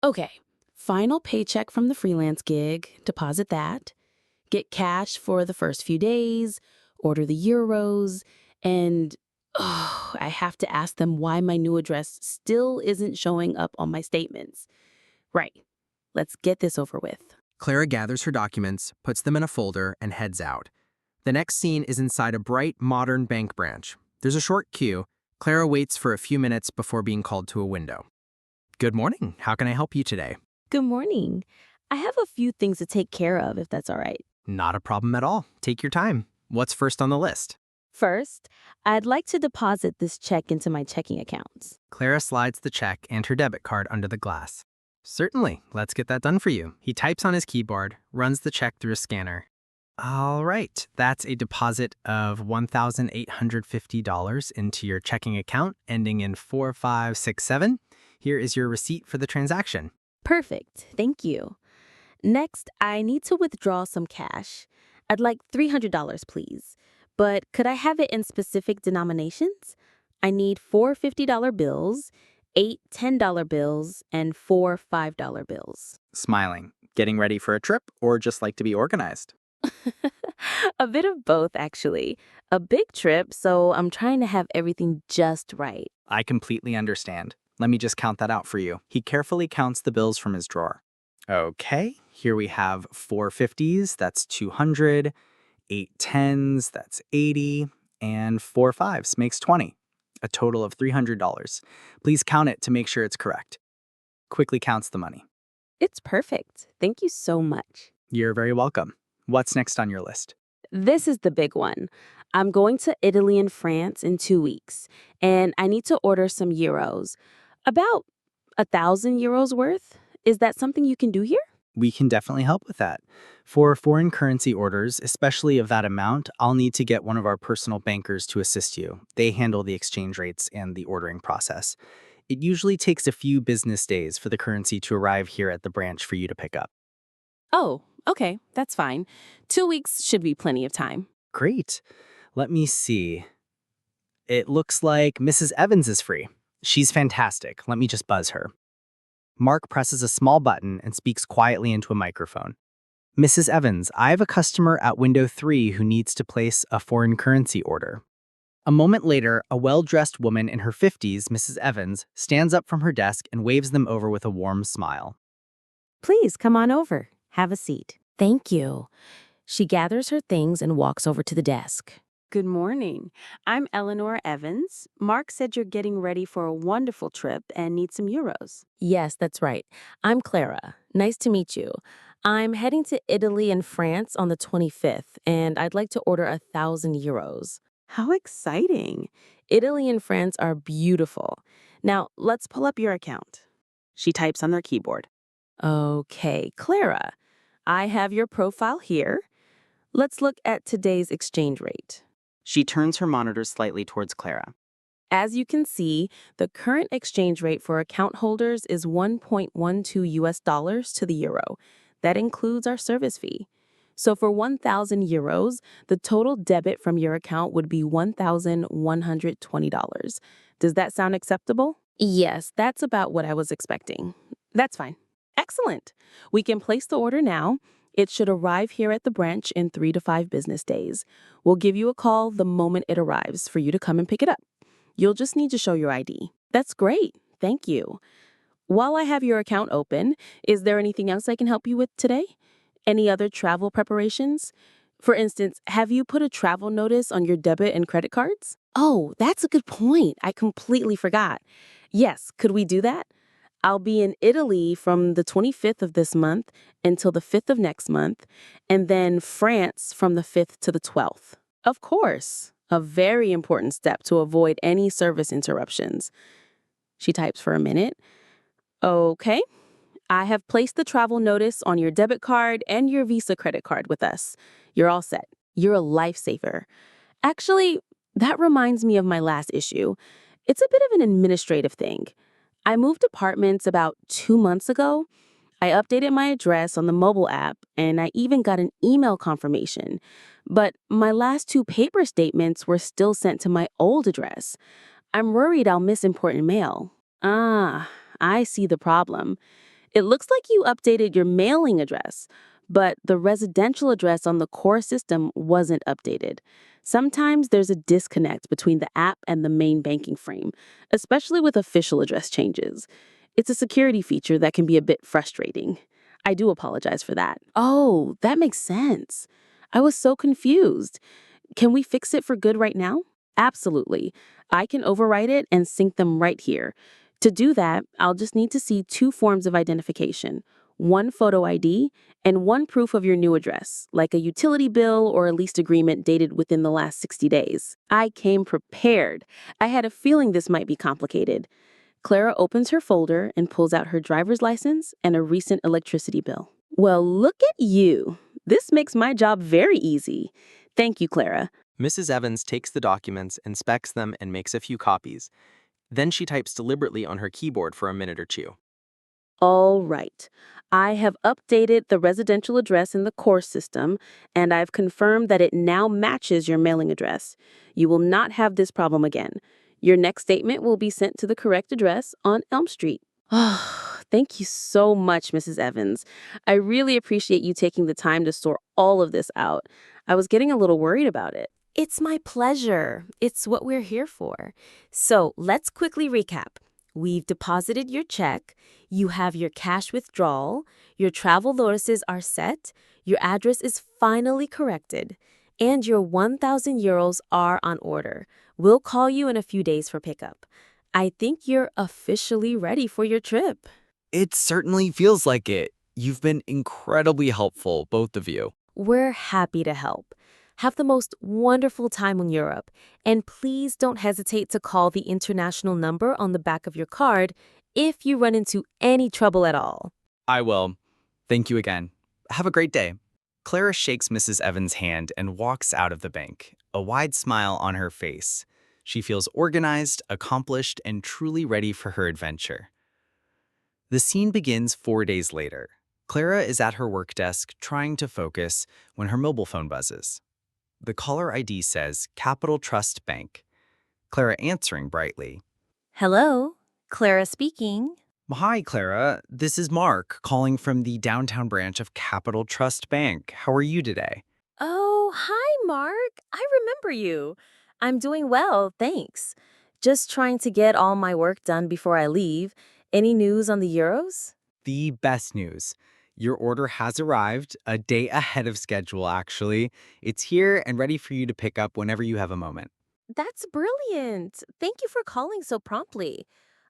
Okay, final paycheck from the freelance gig, deposit that, get cash for the first few days, order the euros, and I have to ask them why my new address still isn't showing up on my statements. Right, let's get this over with. Clara gathers her documents, puts them in a folder, and heads out. The next scene is inside a bright, modern bank branch. There's a short queue. Clara waits for a few minutes before being called to a window. Good morning. How can I help you today? Good morning. I have a few things to take care of, if that's all right. Not a problem at all. Take your time. What's first on the list? First, I'd like to deposit this check into my checking accounts. Clara slides the check and her debit card under the glass. Certainly. Let's get that done for you. He types on his keyboard, runs the check through a scanner. All right. That's a deposit of $1,850 into your checking account, ending in 4567. Here is your receipt for the transaction. Perfect. Thank you. Next, I need to withdraw some cash. I'd like $300, please. But could I have it in specific denominations? I need four $50 bills, eight $10 bills, and four $5 bills. Smiling. Getting ready for a trip or just like to be organized? A bit of both, actually. A big trip, so I'm trying to have everything just right. I completely understand. Let me just count that out for you. He carefully counts the bills from his drawer. Okay, here we have four 50s, that's 200, eight 10s, that's 80, and four 5s makes 20, a total of $300. Please count it to make sure it's correct. Quickly counts the money. It's perfect. Thank you so much. You're very welcome. What's next on your list? This is the big one. I'm going to Italy and France in 2 weeks, and I need to order some euros. About 1,000 euros worth? Is that something you can do here? We can definitely help with that. For foreign currency orders, especially of that amount, I'll need to get one of our personal bankers to assist you. They handle the exchange rates and the ordering process. It usually takes a few business days for the currency to arrive here at the branch for you to pick up. Oh, okay, that's fine. 2 weeks should be plenty of time. Great. Let me see. It looks like Mrs. Evans is free. She's fantastic. Let me just buzz her. Mark presses a small button and speaks quietly into a microphone. Mrs. Evans, I have a customer at window 3 who needs to place a foreign currency order. A moment later, a well-dressed woman in her 50s, Mrs. Evans, stands up from her desk and waves them over with a warm smile. Please come on over. Have a seat. Thank you. She gathers her things and walks over to the desk. Good morning. I'm Eleanor Evans. Mark said you're getting ready for a wonderful trip and need some euros. Yes, that's right. I'm Clara. Nice to meet you. I'm heading to Italy and France on the 25th, and I'd like to order 1,000 euros. How exciting. Italy and France are beautiful. Now, let's pull up your account. She types on their keyboard. Okay, Clara, I have your profile here. Let's look at today's exchange rate. She turns her monitor slightly towards Clara. As you can see, the current exchange rate for account holders is 1.12 US dollars to the euro. That includes our service fee. So for 1,000 euros, the total debit from your account would be $1,120. Does that sound acceptable? Yes, that's about what I was expecting. That's fine. Excellent. We can place the order now. It should arrive here at the branch in 3 to 5 business days. We'll give you a call the moment it arrives for you to come and pick it up. You'll just need to show your ID. That's great. Thank you. While I have your account open, is there anything else I can help you with today? Any other travel preparations? For instance, have you put a travel notice on your debit and credit cards? Oh, that's a good point. I completely forgot. Yes, could we do that? I'll be in Italy from the 25th of this month until the 5th of next month, and then France from the 5th to the 12th. Of course, a very important step to avoid any service interruptions. She types for a minute. Okay, I have placed the travel notice on your debit card and your Visa credit card with us. You're all set. You're a lifesaver. Actually, that reminds me of my last issue. It's a bit of an administrative thing. I moved apartments about 2 months ago. I updated my address on the mobile app, and I even got an email confirmation. But my last 2 paper statements were still sent to my old address. I'm worried I'll miss important mail. Ah, I see the problem. It looks like you updated your mailing address, but the residential address on the core system wasn't updated. Sometimes there's a disconnect between the app and the main banking frame, especially with official address changes. It's a security feature that can be a bit frustrating. I do apologize for that. Oh, that makes sense. I was so confused. Can we fix it for good right now? Absolutely. I can overwrite it and sync them right here. To do that, I'll just need to see two forms of identification, one photo ID and one proof of your new address, like a utility bill or a lease agreement dated within the last 60 days. I came prepared. I had a feeling this might be complicated. Clara opens her folder and pulls out her driver's license and a recent electricity bill. Well, look at you. This makes my job very easy. Thank you, Clara. Mrs. Evans takes the documents, inspects them, and makes a few copies. Then she types deliberately on her keyboard for a minute or two. All right. I have updated the residential address in the core system, and I've confirmed that it now matches your mailing address. You will not have this problem again. Your next statement will be sent to the correct address on Elm Street. Oh, thank you so much, Mrs. Evans. I really appreciate you taking the time to sort all of this out. I was getting a little worried about it. It's my pleasure. It's what we're here for. So let's quickly recap. We've deposited your check, you have your cash withdrawal, your travel notices are set, your address is finally corrected, and your 1,000 euros are on order. We'll call you in a few days for pickup. I think you're officially ready for your trip. It certainly feels like it. You've been incredibly helpful, both of you. We're happy to help. Have the most wonderful time in Europe, and please don't hesitate to call the international number on the back of your card if you run into any trouble at all. I will. Thank you again. Have a great day. Clara shakes Mrs. Evans' hand and walks out of the bank, a wide smile on her face. She feels organized, accomplished, and truly ready for her adventure. The scene begins 4 days later. Clara is at her work desk trying to focus when her mobile phone buzzes. The caller ID says Capital Trust Bank. Clara answering brightly. Hello, Clara speaking. Hi, Clara. This is Mark calling from the downtown branch of Capital Trust Bank. How are you today? Oh, hi, Mark. I remember you. I'm doing well, thanks. Just trying to get all my work done before I leave. Any news on the euros? The best news. Your order has arrived, a day ahead of schedule, actually. It's here and ready for you to pick up whenever you have a moment. That's brilliant. Thank you for calling so promptly.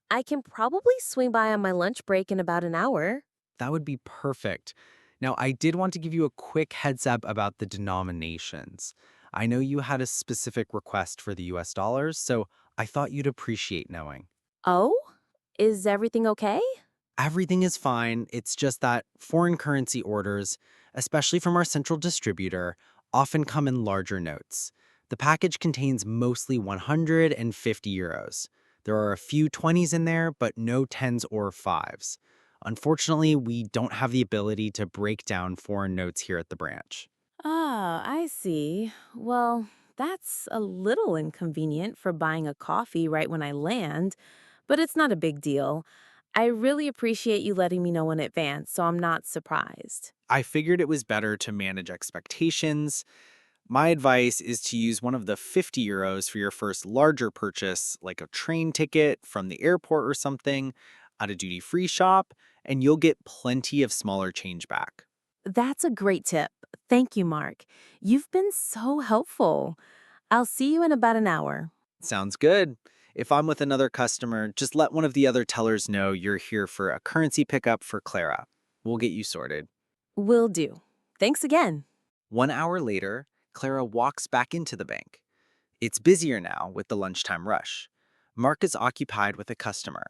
I can probably swing by on my lunch break in about an hour. That would be perfect. Now, I did want to give you a quick heads up about the denominations. I know you had a specific request for the US dollars, so I thought you'd appreciate knowing. Oh? Is everything okay? Everything is fine. It's just that foreign currency orders, especially from our central distributor, often come in larger notes. The package contains mostly 150 euros. There are a few 20s in there, but no 10s or 5s. Unfortunately, we don't have the ability to break down foreign notes here at the branch. Ah, I see. Well, that's a little inconvenient for buying a coffee right when I land, but it's not a big deal. I really appreciate you letting me know in advance, so I'm not surprised. I figured it was better to manage expectations. My advice is to use one of the 50 euros for your first larger purchase, like a train ticket from the airport or something, at a duty-free shop, and you'll get plenty of smaller change back. That's a great tip. Thank you, Mark. You've been so helpful. I'll see you in about an hour. Sounds good. If I'm with another customer, just let one of the other tellers know you're here for a currency pickup for Clara. We'll get you sorted. Will do. Thanks again. 1 hour later, Clara walks back into the bank. It's busier now with the lunchtime rush. Mark is occupied with a customer.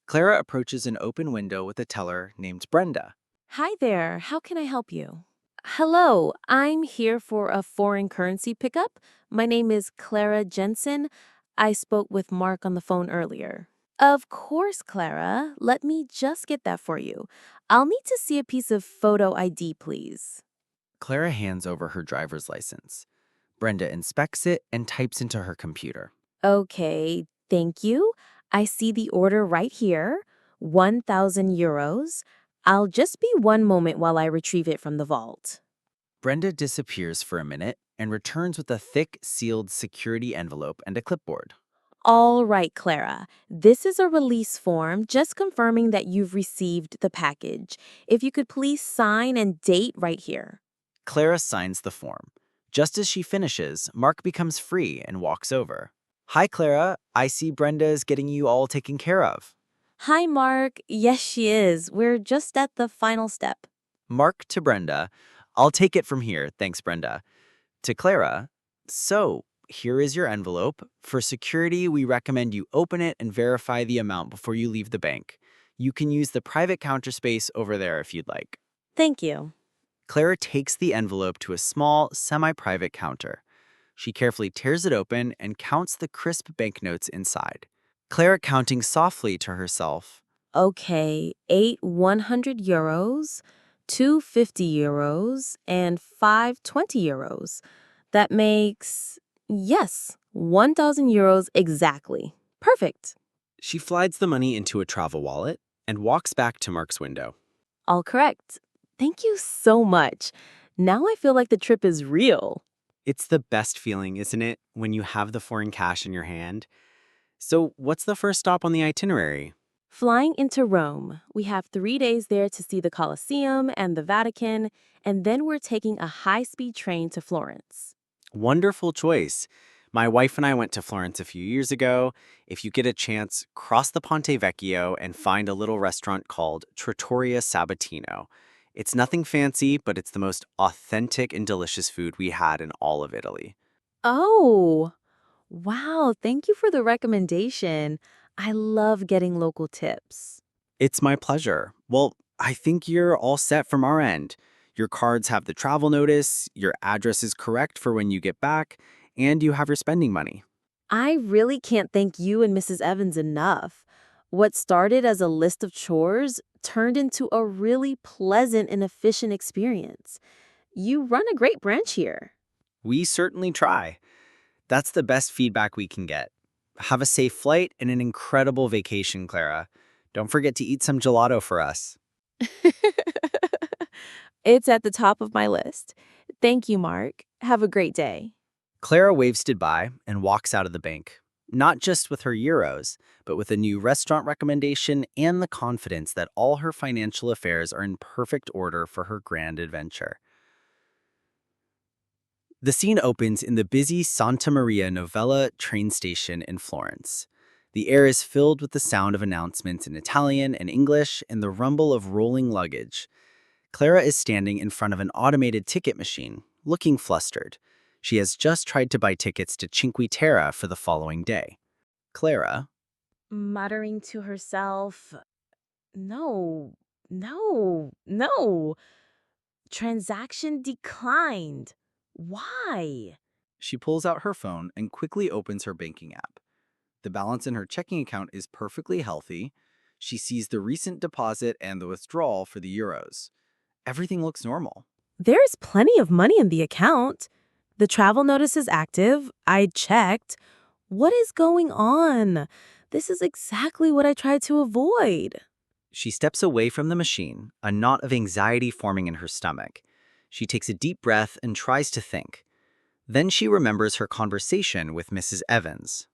Clara approaches an open window with a teller named Brenda. Hi there. How can I help you? Hello. I'm here for a foreign currency pickup. My name is Clara Jensen. I spoke with Mark on the phone earlier. Of course, Clara. Let me just get that for you. I'll need to see a piece of photo ID, please. Clara hands over her driver's license. Brenda inspects it and types into her computer. Okay, thank you. I see the order right here. 1,000 euros. I'll just be one moment while I retrieve it from the vault. Brenda disappears for a minute and returns with a thick, sealed security envelope and a clipboard. All right, Clara. This is a release form just confirming that you've received the package. If you could please sign and date right here. Clara signs the form. Just as she finishes, Mark becomes free and walks over. Hi, Clara. I see Brenda is getting you all taken care of. Hi, Mark. Yes, she is. We're just at the final step. Mark to Brenda. I'll take it from here, thanks, Brenda. To Clara. So, here is your envelope. For security, we recommend you open it and verify the amount before you leave the bank. You can use the private counter space over there if you'd like. Thank you. Clara takes the envelope to a small, semi-private counter. She carefully tears it open and counts the crisp banknotes inside. Clara counting softly to herself. Okay, 8 €100, 2 €50, and 5 €20. That makes, yes, €1,000 exactly. Perfect. She slides the money into a travel wallet and walks back to Mark's window. All correct. Thank you so much. Now I feel like the trip is real. It's the best feeling, isn't it, when you have the foreign cash in your hand? So, what's the first stop on the itinerary? Flying into Rome, we have 3 days there to see the Colosseum and the Vatican, and then we're taking a high-speed train to Florence. Wonderful choice. My wife and I went to Florence a few years ago. If you get a chance, cross the Ponte Vecchio and find a little restaurant called Trattoria Sabatino. It's nothing fancy, but it's the most authentic and delicious food we had in all of Italy. Oh, wow. Thank you for the recommendation. I love getting local tips. It's my pleasure. Well, I think you're all set from our end. Your cards have the travel notice, your address is correct for when you get back, and you have your spending money. I really can't thank you and Mrs. Evans enough. What started as a list of chores turned into a really pleasant and efficient experience. You run a great branch here. We certainly try. That's the best feedback we can get. Have a safe flight and an incredible vacation, Clara. Don't forget to eat some gelato for us. It's at the top of my list. Thank you, Mark. Have a great day. Clara waves goodbye and walks out of the bank, not just with her euros, but with a new restaurant recommendation and the confidence that all her financial affairs are in perfect order for her grand adventure. The scene opens in the busy Santa Maria Novella train station in Florence. The air is filled with the sound of announcements in Italian and English and the rumble of rolling luggage. Clara is standing in front of an automated ticket machine, looking flustered. She has just tried to buy tickets to Cinque Terre for the following day. Clara, Muttering to herself, no, no, no. Transaction declined. Why? She pulls out her phone and quickly opens her banking app. The balance in her checking account is perfectly healthy. She sees the recent deposit and the withdrawal for the euros. Everything looks normal. There's plenty of money in the account. The travel notice is active. I checked. What is going on? This is exactly what I tried to avoid. she steps away from the machine, a knot of anxiety forming in her stomach. She takes a deep breath and tries to think. Then she remembers her conversation with Mrs. Evans.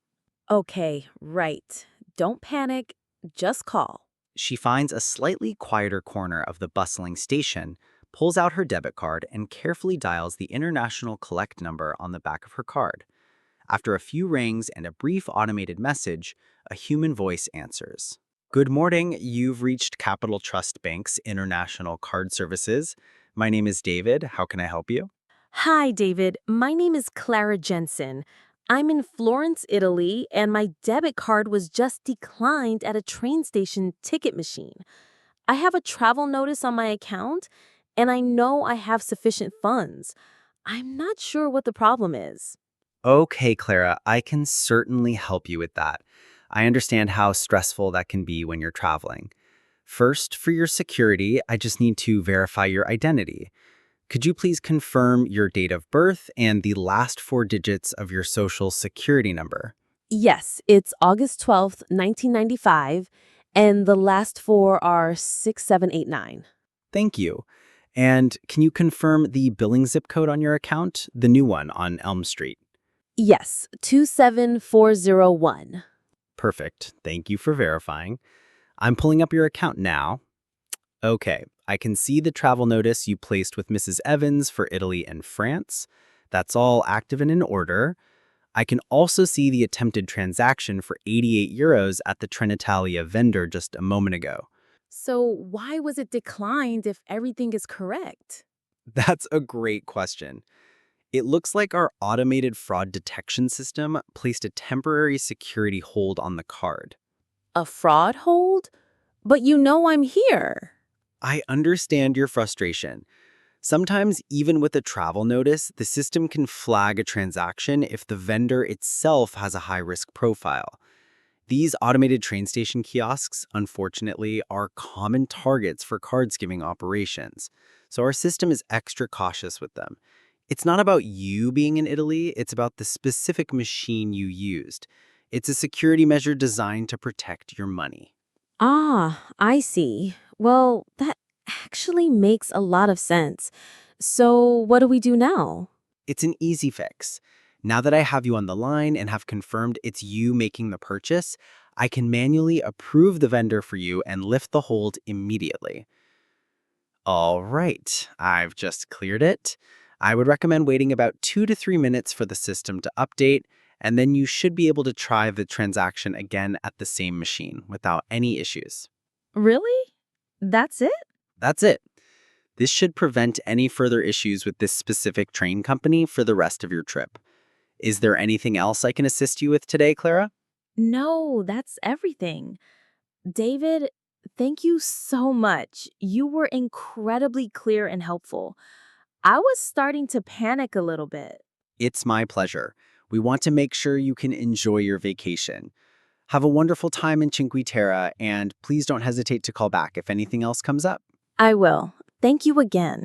Okay, right. Don't panic. Just call. She finds a slightly quieter corner of the bustling station, pulls out her debit card, and carefully dials the international collect number on the back of her card. After a few rings and a brief automated message, a human voice answers. Good morning, you've reached Capital Trust Bank's International Card Services. My name is David. How can I help you? Hi, David. My name is Clara Jensen. I'm in Florence, Italy, and my debit card was just declined at a train station ticket machine. I have a travel notice on my account, and I know I have sufficient funds. I'm not sure what the problem is. Okay, Clara, I can certainly help you with that. I understand how stressful that can be when you're traveling. First, for your security, I just need to verify your identity. Could you please confirm your date of birth and the last 4 digits of your social security number? Yes, it's August 12th, 1995, And the last four are 6789. Thank you. And can you confirm the billing zip code on your account? The new one on Elm Street. Yes, 27401. Perfect. Thank you for verifying. I'm pulling up your account now. Okay, I can see the travel notice you placed with Mrs. Evans for Italy and France. That's all active and in order. I can also see the attempted transaction for 88 euros at the Trenitalia vendor just a moment ago. So why was it declined if everything is correct? That's a great question. It looks like our automated fraud detection system placed a temporary security hold on the card. A fraud hold? But you know I'm here. I understand your frustration. Sometimes, even with a travel notice, the system can flag a transaction if the vendor itself has a high-risk profile. These automated train station kiosks, unfortunately, are common targets for card-skimming operations, so our system is extra cautious with them. It's not about you being in Italy, it's about the specific machine you used. It's a security measure designed to protect your money. Ah, I see. Well, that actually makes a lot of sense. So, what do we do now? It's an easy fix. Now that I have you on the line and have confirmed it's you making the purchase, I can manually approve the vendor for you and lift the hold immediately. All right, I've just cleared it. I would recommend waiting about 2 to 3 minutes for the system to update, and then you should be able to try the transaction again at the same machine without any issues. Really? That's it? That's it. This should prevent any further issues with this specific train company for the rest of your trip. Is there anything else I can assist you with today, Clara? No, that's everything. David, thank you so much. You were incredibly clear and helpful. I was starting to panic a little bit. It's my pleasure. We want to make sure you can enjoy your vacation. Have a wonderful time in Cinque Terre, and please don't hesitate to call back if anything else comes up. I will. Thank you again.